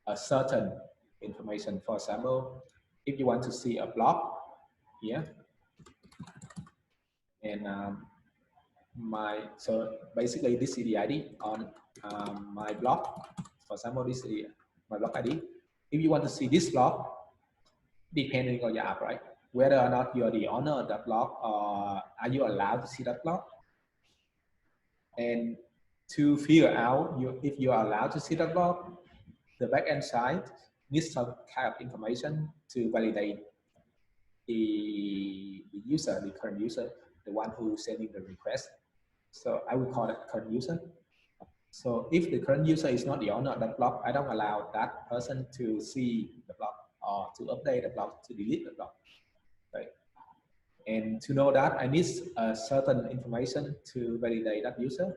a certain information. For example, if you want to see a block here, and so basically this is the ID on my block. For example, this is my block ID. If you want to see this block, depending on your app, right? Whether or not you're the owner of that block, or are you allowed to see that block? And to figure out if you are allowed to see that block, the backend side needs some kind of information to validate the user, the current user, the one who is sending the request. So I will call it current user. So if the current user is not the owner of that block, I don't allow that person to see the block or to update the block, to delete the block, right? And to know that, I need a certain information to validate that user.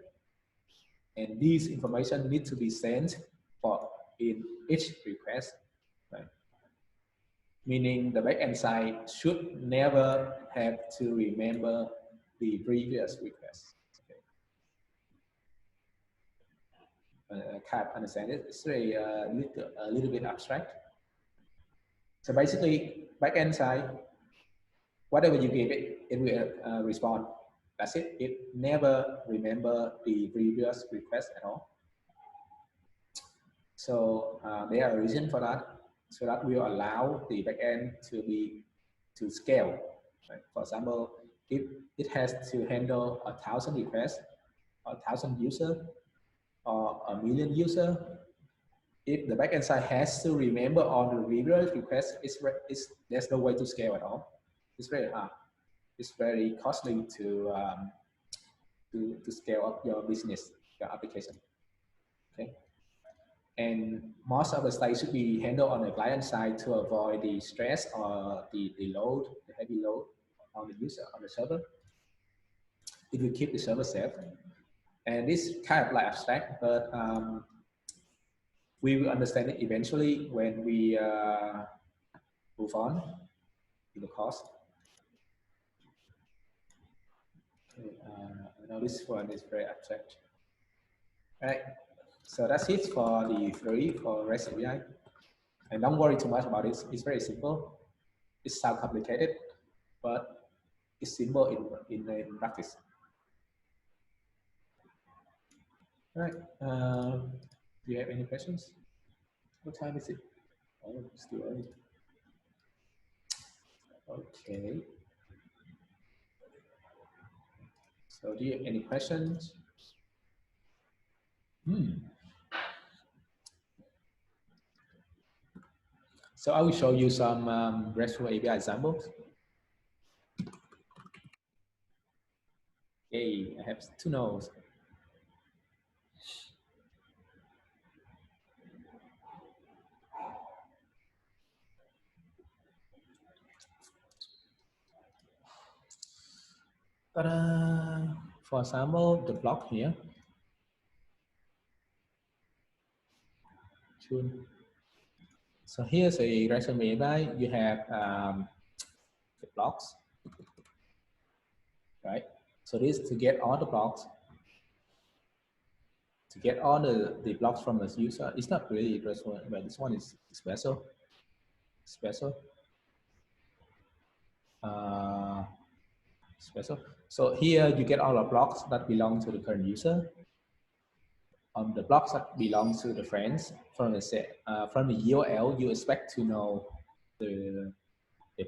And these information need to be sent for in each request, right? Meaning the backend side should never have to remember the previous request. Can't understand it. It's very a little bit abstract. So basically, backend side, whatever you give it, it will respond. That's it. It never remember the previous request at all. So there are reasons for that. So that will allow the backend to scale. Right? For example, if it has to handle 1,000 requests, 1,000 users, or 1,000,000 users, if the backend side has to remember all the previous requests, there's no way to scale at all. It's very hard. It's very costly to scale up your business, your application. Okay. And most of the state should be handled on the client side to avoid the stress or the load, the heavy load on the user, on the server. It will keep the server safe. And this kind of like abstract, but we will understand it eventually when we move on in the course. Okay, I know this one is very abstract. All right, so that's it for the theory for REST API. And don't worry too much about it. It's very simple. It sounds complicated, but it's simple in practice. All right. Do you have any questions? What time is it? Oh, it's still early. Okay. So do you have any questions? So I will show you some RESTful API examples. Okay, I have two nodes. For example, the block here. So here's a RESTful API. You have the blocks, right? So this to get all the blocks, to get all the blocks from the user. It's not really RESTful, but this one is special. Uh, special. So here you get all the blocks that belong to the current user. The blocks that belong to the friends from the set, from the URL, you expect to know the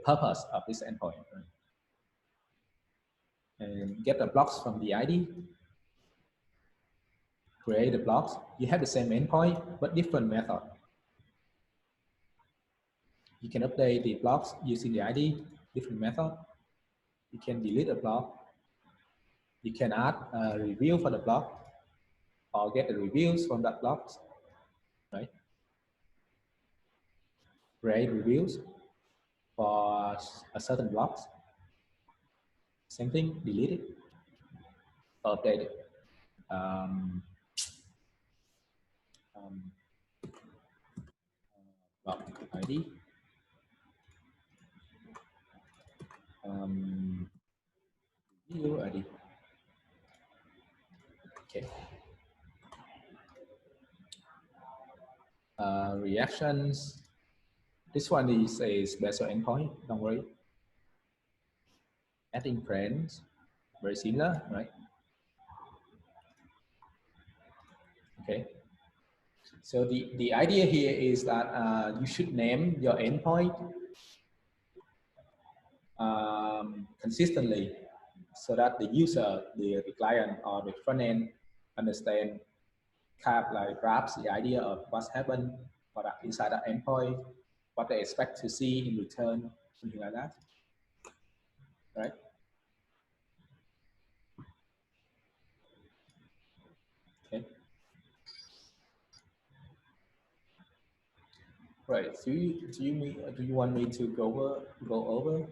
purpose of this endpoint, right? And get the blocks from the ID, create the blocks. You have the same endpoint, but different method. You can update the blocks using the ID, different method. You can delete a block. You can add a review for the block or get the reviews from that block, right? Create reviews for a certain blocks. Same thing, delete it, update it. Block ID. Review ID. Okay. Reactions. This one is a special endpoint, don't worry. Adding friends, very similar, right? Okay. So the idea here is that you should name your endpoint consistently so that the user, the client or the front end understand, kind of like grasp the idea of what's happened for that inside that endpoint, what they expect to see in return, something like that, right? Okay. Right. Do you want me to go over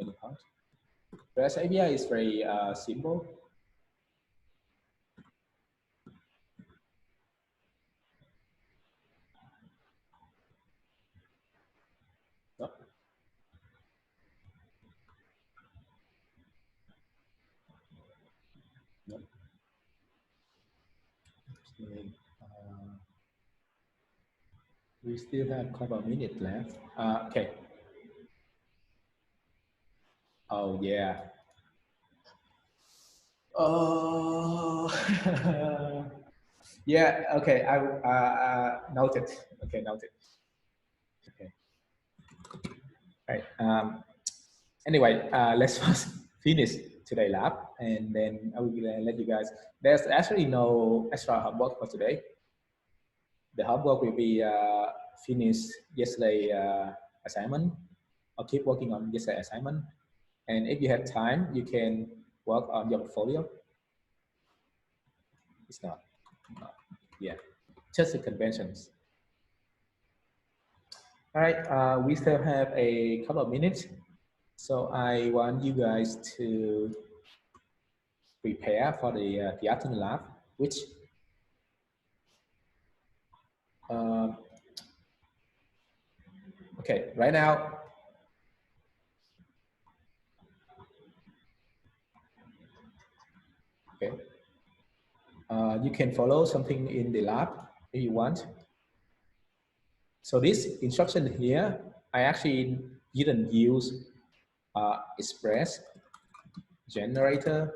any part? REST API is very simple. No? No? Okay. We still have a couple of minutes left. Okay. Oh yeah. Oh. Yeah. Okay. I noted. Okay. Noted. Okay. Right. Anyway, let's first finish today lab, and then I will let you guys. There's actually no extra homework for today. The homework will be finished yesterday assignment, or keep working on yesterday assignment. And if you have time, you can work on your portfolio. It's not. Yeah, just the conventions. All right, we still have a couple of minutes. So I want you guys to prepare for the afternoon lab, which um, okay, right now, okay, you can follow something in the lab if you want. So this instruction here, I actually didn't use express generator,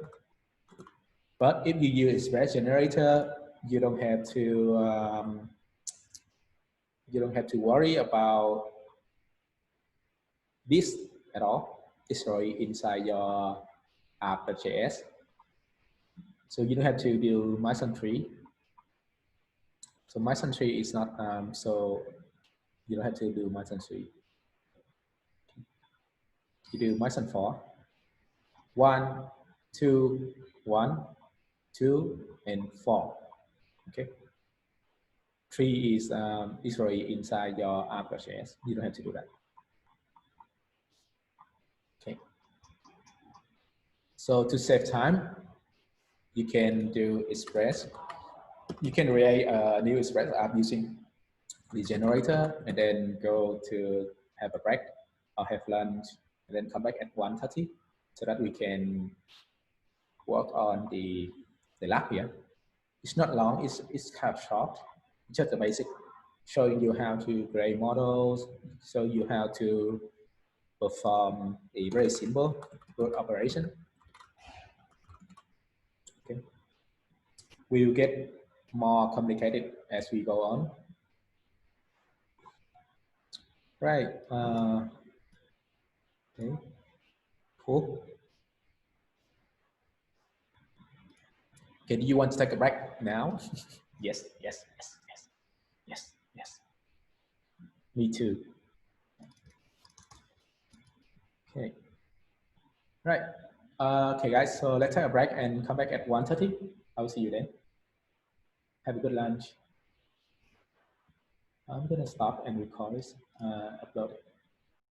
but if you use express generator, you don't have to worry about this at all. It's already inside your app.js. So you don't have to do Myson tree. So Myson tree is not, so you don't have to do Myson tree. You do Myson 4. 1, 2, 1, 2, and 4. Okay. 3 is usually inside your arm purchase. You don't have to do that. Okay. So to save time, you can do express. You can create a new express app using the generator and then go to have a break or have lunch and then come back at 1:30 so that we can work on the lab here. It's not long, it's kind of short, just the basic, showing you how to create models, show you how to perform a very simple word operation. Okay. We will get more complicated as we go on. Right. Okay. Cool. Okay, do you want to take a break now? Yes, yes, yes, yes, yes, yes. Me too. Okay. Right. Okay, guys. So let's take a break and come back at 1:30. I will see you then. Have a good lunch. I'm gonna stop and record this, upload it.